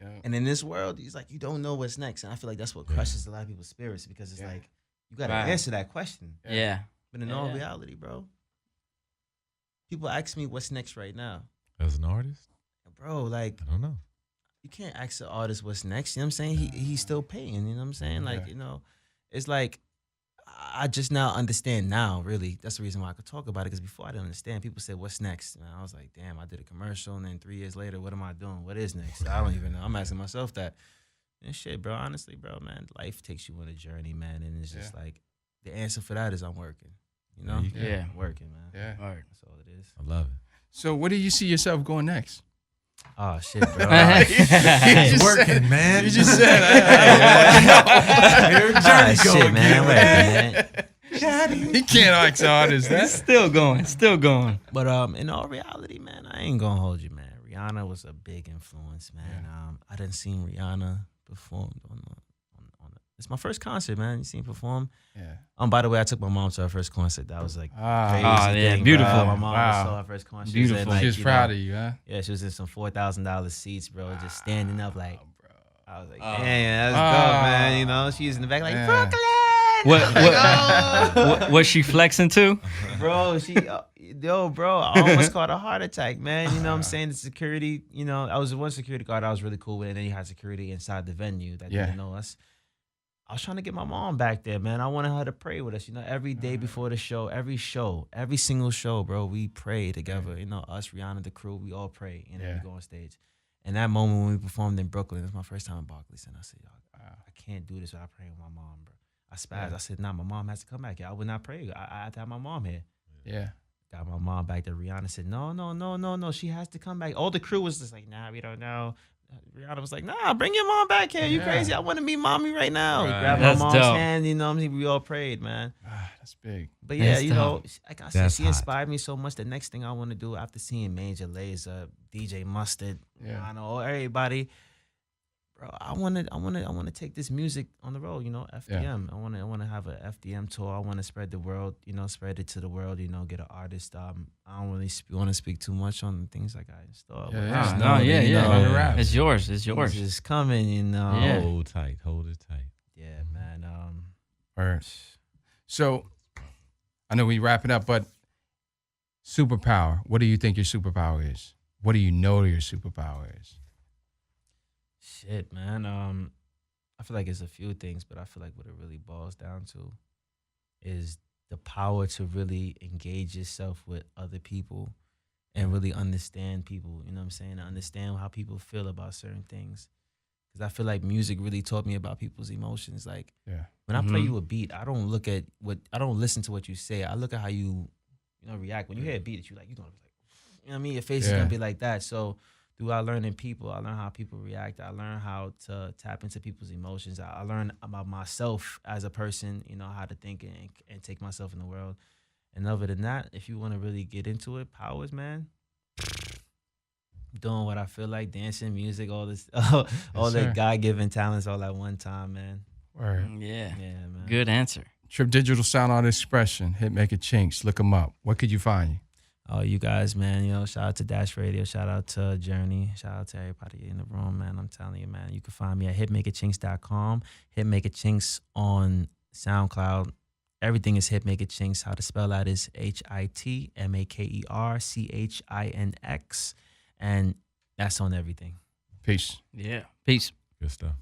Yeah. And in this world, he's like, you don't know what's next. And I feel like that's what crushes a lot of people's spirits because it's like, you got to answer that question. Yeah. But in all reality, bro, people ask me what's next right now. As an artist, Bro, like, I don't know. you can't ask the artist what's next. You know what I'm saying? He's still paying. You know what I'm saying? Like, you know, it's like, I just now understand now, really. That's the reason why I could talk about it, because before I didn't understand. People said, what's next? And I was like, damn, I did a commercial, and then 3 years later, what am I doing? What is next? I don't even know. I'm asking myself that. And shit, bro, honestly, bro, man, life takes you on a journey, man, and it's just like, the answer for that is I'm working. You know? Yeah. I'm working, man. Yeah. All right. That's all it is. I love it. So where do you see yourself going next? Oh, shit, bro. It's working, man. You just said Here Ah, Journey go shit, man. again. Working, man. he can't ask artists that. Still going. Still going. But in all reality, man, I ain't gonna hold you, man. Rihanna was a big influence, man. I done seen Rihanna perform it's my first concert, man. You seen me perform. Yeah. By the way, I took my mom to her first concert. That was like yeah, thing, beautiful. Bro. My mom saw her first concert. Beautiful. Like, she was proud of you, huh? Yeah, she was in some $4,000 seats, bro. Just standing up, like, bro. I was like, damn, that's dope, man. You know, she's in the back, like, Brooklyn. What was she flexing too? Bro, bro, I almost caught a heart attack, man. You know what I'm saying? The security, you know, I was the one security guard I was really cool with, and then you had security inside the venue that didn't know us. I was trying to get my mom back there, man. I wanted her to pray with us, you know, every day before the show, every single show, bro, we pray together. You know, us, Rihanna, the crew, we all pray, and then we go on stage. And that moment when we performed in Brooklyn, it was my first time in Barclays, and I said, I can't do this without praying with my mom, bro. I spazzed. I said, nah, my mom has to come back here. I would not pray. I have to have my mom here. Yeah. Got my mom back there. Rihanna said, no. She has to come back. All the crew was just like, nah, we don't know. Rihanna was like, nah, bring your mom back here. You crazy? I want to meet mommy right now. Right. Grabbed my mom's hand. You know what I mean? We all prayed, man. That's big. But yeah, you know, like I said, she inspired me so much. The next thing I want to do after seeing Major Lazer, DJ Mustard, Rihanna, everybody, bro, I want to take this music on the road, you know, FDM. I want to have a FDM tour. I want to spread the world, you know, spread it to the world, you know, get an artist. I don't really want to speak too much on the things I got in store. It's yours. It's yours. It's coming, you know. Yeah. Hold it tight. Yeah, man. Right. So, I know we wrapping up, but superpower. What do you think your superpower is? What do you know your superpower is? Shit, man. I feel like it's a few things, but I feel like what it really boils down to is the power to really engage yourself with other people and really understand people, you know what I'm saying? Understand how people feel about certain things. Because I feel like music really taught me about people's emotions. Like, when I play you a beat, I don't listen to what you say. I look at how you react. When you hear a beat that you like, you're gonna be like, you know what I mean? Your face is gonna be like that. So throughout learning people, I learn how people react. I learn how to tap into people's emotions. I learn about myself as a person, you know, how to think and take myself in the world. And other than that, if you want to really get into it, powers, man, doing what I feel like, dancing, music, all this, all the God-given talents all at one time, man. Word. Yeah, man. Good answer. Trip Digital Sound Art Expression, HitMakerChinx. Look them up. What could you find you? Oh, you guys, man, you know, shout out to Dash Radio, shout out to Journey, shout out to everybody in the room, man. I'm telling you, man, you can find me at HitMakerChinx.com, HitMakerChinx on SoundCloud. Everything is HitMakerChinx. How to spell that is HitMakerChinx. And that's on everything. Peace. Yeah. Peace. Good stuff.